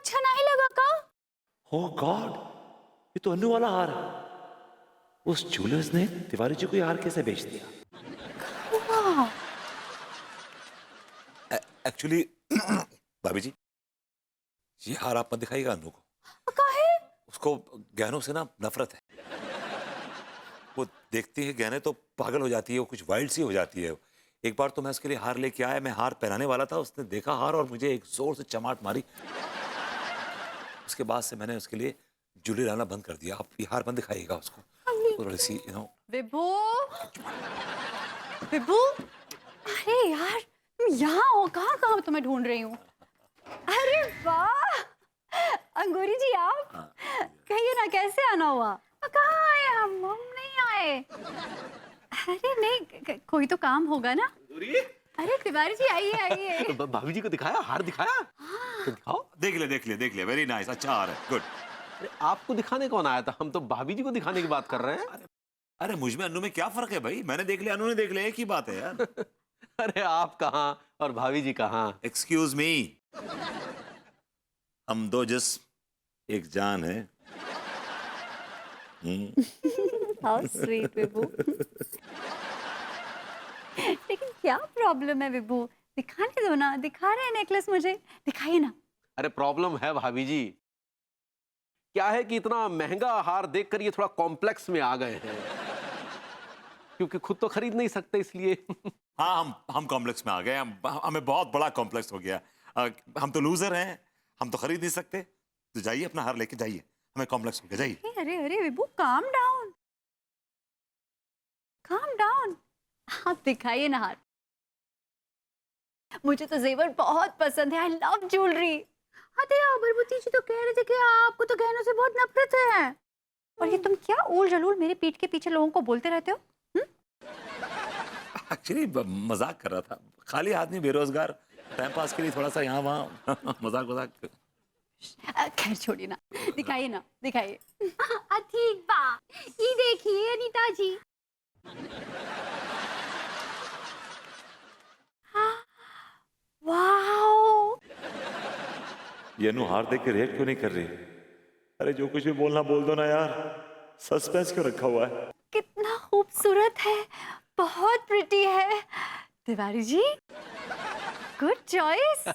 अच्छा नहीं लगा का? ओह गॉड, ये तो अन्नू वाला हार है। उस ज्वेलर्स ने तिवारी जी को ये हार कैसे बेच दिया? हुआ? एक्चुअली भाभी जी, ये हार आप मत दिखाइएगा अन्नू को। काहे? उसको गहनों से ना नफरत है। वो देखती है गहने तो पागल हो जाती है, वो कुछ वाइल्ड सी हो जाती है। एक बार तो मैं उसके लिए हार लेके आया, मैं हार पहनाने वाला था, उसने देखा हार और मुझे एक जोर से चमाट मारी। उसके बाद से मैंने उसके लिए ज्वेलरी लाना बंद कर दिया। आप ये हार मत दिखाइएगा उसको। थोड़ी सी विभू, विभू, अरे यार, तुम यहाँ हो? कहाँ कहाँ तुम्हें ढूंढ रही हूँ। अरे वाह, अंगूरी जी आप, कहिए ना कैसे आना हुआ? कहाँ आए हम नहीं आए। अरे नहीं, कोई तो काम होगा ना। अरे तिवारी जी आइए आइए। तो भाभी जी को दिखाया, हार दिखाया? तो दिखाओ। देख ले, वेरी नाइस, अच्छा हार है, गुड। अरे आपको दिखाने कौन आया था? हम तो भाभी जी को दिखाने की बात कर रहे हैं। अरे मुझ में अन्नू में क्या फर्क है भाई? मैंने देख लिया, अन्नू ने देख लिया, एक ही बात है यार। अरे आप कहाँ और भाभी जी कहाँ? एक्सक्यूज मी, हम दो जिस्म एक जान है। हाउ स्वीट विभू। लेकिन क्या प्रॉब्लम है विभू? दिखाने दो ना, दिखा रहे हैं नेकलेस मुझे, दिखाइए ना। अरे प्रॉब्लम है भाभी जी। क्या है कि इतना महंगा हार देखकर ये थोड़ा कॉम्प्लेक्स में आ गए हैं, क्योंकि खुद तो खरीद नहीं सकते इसलिए। हाँ, हम कॉम्प्लेक्स में आ गए, हमें बहुत बड़ा कॉम्प्लेक्स हो गया। हम तो लूजर हैं, हम तो खरीद नहीं सकते। तो जाइए अपना हार लेके जाइए, हमें कॉम्प्लेक्स हो गया, जाइए। अरे अरे विभू, काम डाउन, काम डाउन। आप दिखाइए ना हार। मुझे तो जेवर बहुत पसंद है, आई लव ज्वेलरी। अरे अगरबत्ती जी तो कह रहे थे कि आपको तो गहनों से बहुत नफरत है। और ये तुम क्या ऊल जलूल मेरे पीठ के पीछे लोगों को बोलते रहते हो? एक्चुअली मजाक कर रहा था, खाली आदमी बेरोजगार, टाइम पास के लिए थोड़ा सा यहाँ वहाँ मजाक मजाक। खैर छोड़िए ना, दिखाइए ना, दिखाइए। ठीक बा, ये देखिए अनीता जी। वाओ, ये नु हार देख के रिएक्ट क्यों नहीं कर रही? अरे जो कुछ भी बोलना बोल दो ना यार, सस्पेंस क्यों रखा हुआ है? कितना खूबसूरत है, बहुत प्रिटी है। Tiwari ji, good choice.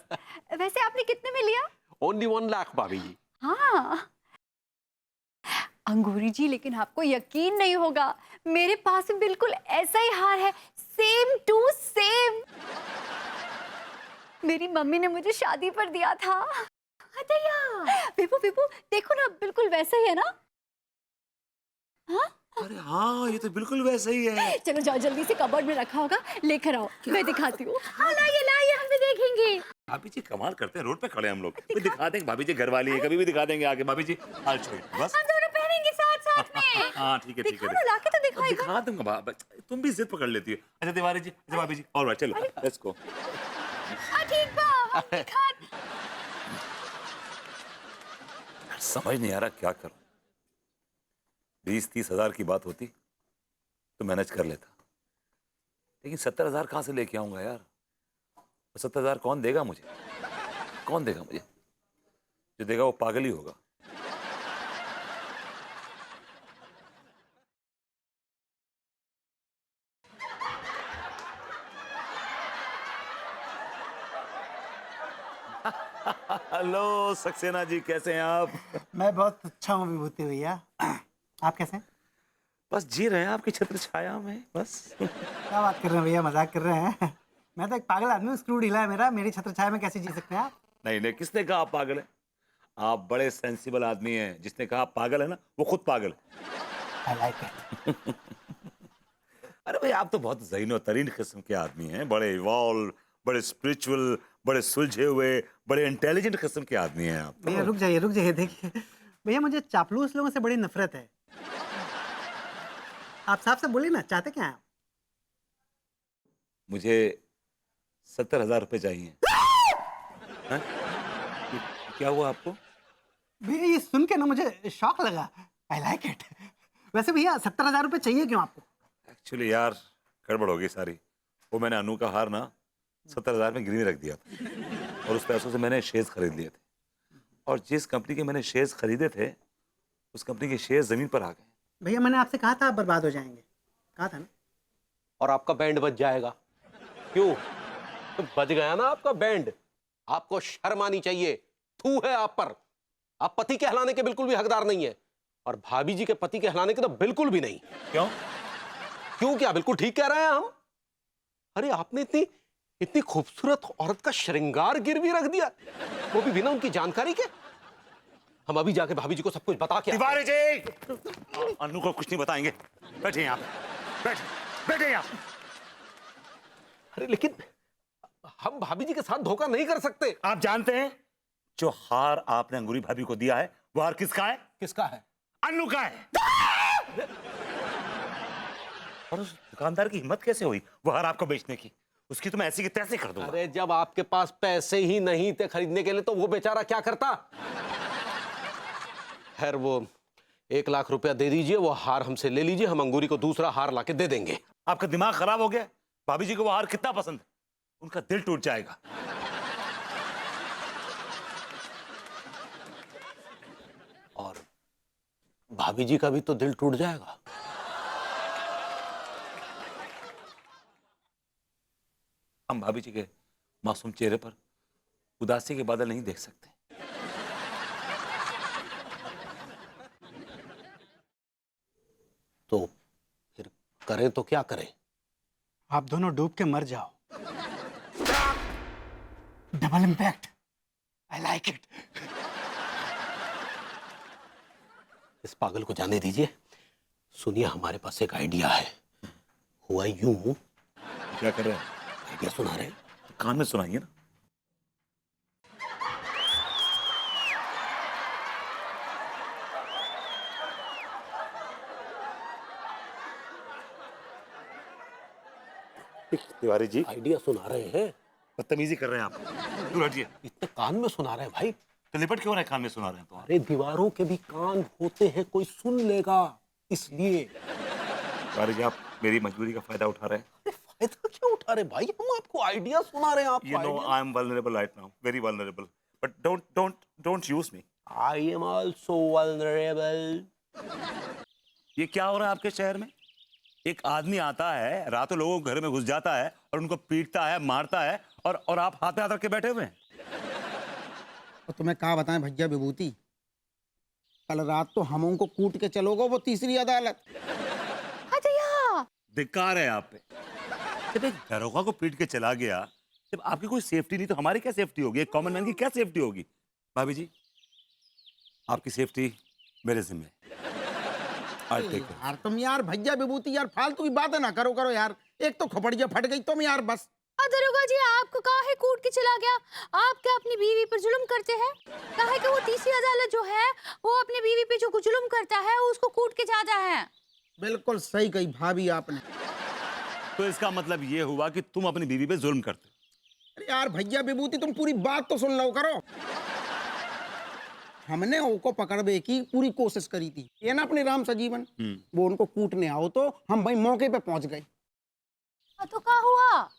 वैसे आपने कितने में लिया? ओनली 1 लाख भाभी जी। हाँ अंगूरी जी, लेकिन आपको यकीन नहीं होगा, मेरे पास भी बिल्कुल ऐसा ही हार है, सेम टू सेम। मेरी मम्मी ने मुझे शादी पर दिया था। विभू विभू देखो ना, बिल्कुल वैसा ही है ना? हाँ? अरे हाँ, ये तो बिल्कुल वैसे ही है। चलो जाओ, जल्दी से कबर्ड में रखा होगा, लेकर आओ, मैं दिखाती हूँ। हाँ लाइए लाइए, हम भी देखेंगे। भाभी जी कमाल करते हैं, रोड पे खड़े हैं हम लोग, कोई दिखा देंगे, भाभी जी घर वाली है, कभी भी दिखा देंगे आके। भाभी जी हाल छोड़िए बस। हम दोनों पहनेंगे साथ साथ में। हाँ ठीक है, दिखा ना, लाके तो दिखाएगा। दिखा दूंगा तुम भी जिद पकड़ लेती हो। अच्छा तिवारी जी, अच्छा भाभी जी, ऑलराइट चलो लेट्स गो। ठीक बा, हम दिखा। समझ नहीं आ रहा क्या करूं। 20-30 हजार की बात होती तो मैनेज कर लेता, लेकिन 70,000 कहां से लेके आऊंगा यार? 70,000 कौन देगा मुझे? कौन देगा मुझे? जो देगा वो पागल ही होगा। हेलो सक्सेना जी, कैसे हैं आप? मैं बहुत अच्छा हूँ विभूति भैया। आप कैसे हैं? बस जी रहे हैं आपकी छत्र छाया में, बस। क्या बात कर रहे हैं भैया, मजाक कर रहे हैं? मैं तो एक पागल आदमी हूँ, स्क्रू ढीला है मेरा, मेरी छत्र छाया में कैसे जी सकते हैं आप? नहीं नहीं, किसने कहा आप पागल हैं? आप बड़े सेंसिबल आदमी हैं, जिसने कहा आप पागल है ना, वो खुद पागल है। I like it. अरे भाई, आप तो बहुत ज़हीनो तरीन किस्म के आदमी हैं, बड़े इवॉल्व, बड़े स्पिरिचुअल, बड़े सुलझे हुए, बड़े इंटेलिजेंट किस्म के आदमी हैं आप भैया तो। रुक जाइए देखिए। भैया मुझे चापलूस लोगों से बड़ी नफरत है। आप साफ से बोलिए ना, चाहते क्या हैं आप? मुझे 70,000 रुपए चाहिए। हैं? क्या हुआ आपको? भैया ये सुन के ना मुझे शौक लगा। I like it. वैसे भैया 70,000 रुपये चाहिए क्यों आपको? एक्चुअली यार, गड़बड़ हो गई सारी। वो मैंने अनु का हार ना 70,000 में गिरवी रख दिया था, और उस पैसों से मैंने शेयर्स खरीद लिए थे। और जिस कंपनी के मैंने शेयर्स खरीदे थे उस कंपनी के शेयर्स जमीन पर आ गए। भैया मैंने आपसे कहा था आप बर्बाद हो जाएंगे, कहा था ना। और आपका बैंड बज जाएगा। क्यों? तो बज गया ना आपका बैंड। आपको शर्म आनी चाहिए। थू है आप पर। आप पति कहलाने के बिल्कुल भी हकदार नहीं है, और भाभी जी के पति कहलाने के तो बिल्कुल भी नहीं। क्यों? क्यों क्या? बिल्कुल ठीक कह रहे हैं हम। अरे आपने इतनी इतनी खूबसूरत औरत का श्रृंगार गिरवी रख दिया, वो भी बिना उनकी जानकारी के। हम अभी जाके भाभी जी को सब कुछ बता के आते हैं। तिवारी जी, अनु को कुछ नहीं बताएंगे। बैठे यहाँ पे, बैठे यहाँ। अरे लेकिन हम भाभी जी के साथ धोखा नहीं कर सकते। आप जानते हैं जो हार आपने अंगूरी भाभी को दिया है वो हार किसका है? किसका है? अन्नू का है। और उस दुकानदार की हिम्मत कैसे हुई वो हार आपको बेचने की? उसकी तो मैं ऐसी की तैसे कर दूंगा। अरे जब आपके पास पैसे ही नहीं थे खरीदने के लिए तो वो बेचारा क्या करता? खैर वो 1 लाख रुपया दे दीजिए, वो हार हमसे ले लीजिए, हम अंगूरी को दूसरा हार लाके दे देंगे। आपका दिमाग खराब हो गया? भाभी जी को वो हार कितना पसंद है, उनका दिल टूट जाएगा। और भाभी जी का भी तो दिल टूट जाएगा। हम भाभी जी के मासूम चेहरे पर उदासी के बादल नहीं देख सकते। तो फिर करें तो क्या करें? आप दोनों डूब के मर जाओ। Double impact, I like it. इस पागल को जाने दीजिए। सुनिए, हमारे पास एक आइडिया है। हुआ यूं, क्या कर रहे हैं? आइडिया सुना रहे हैं। तो कान में सुनाइए ना। तिवारी जी, आइडिया सुना रहे हैं। बदतमीजी कर रहे हैं आप। दूर हटिए। इतने कान में सुना रहे हैं भाई। तो लिपट क्यों रहे कान में सुना रहे हैं तो आप? अरे दीवारों के भी कान होते हैं, कोई सुन लेगा इसलिए। तिवारी जी, आप मेरी मजबूरी का फायदा उठा रहे हैं। अरे फायदा क्यों उठा रहे भाई? हम आपको आइडिया सुना रहे हैं। आप You know I am vulnerable right now, very vulnerable. But don't use me. I am also vulnerable. ये क्या हो रहा है आपके शहर में? एक आदमी आता है, रातों लोगों के घर में घुस जाता है और उनको पीटता है, मारता है, और आप हाथ में हाथ रख के बैठे हुए हैं। तो तुम्हें कहा बताएं भैया विभूति, कल रात तो हम उनको कूट के चलोगे वो तीसरी अदालत। धिक्कार है आप पे। जब एक दरोगा को पीट के चला गया, जब आपकी कोई सेफ्टी नहीं तो हमारी क्या सेफ्टी होगी? एक कॉमन मैन की क्या सेफ्टी होगी? भाभी जी, आपकी सेफ्टी मेरे जिम्मे है। I'll take it. यार तुम यार भैया विभूति यार फालतू की बातें ना करो यार। एक तो खोपड़िया फट गई तुम यार बस। दरोगा जी, आपको कहा है कूट के चला गया? आप क्या अपनी बीवी पर जुल्म करते हैं? कहा है कि वो तीसरी अदालत जो है वो अपनी बीवी पे जो जुल्म करता है उसको कूट के जाता है। बिल्कुल सही कही भाभी आपने। तो इसका मतलब ये हुआ कि तुम अपनी बीवी पे जुल्म करते हो। अरे यार भैया विभूति तुम पूरी बात तो सुन लो करो। हमने उनको पकड़ने की पूरी कोशिश करी थी, ये ना अपने राम सजीवन, वो उनको कूटने आओ तो हम भाई मौके पे पहुंच गए। तो क्या हुआ?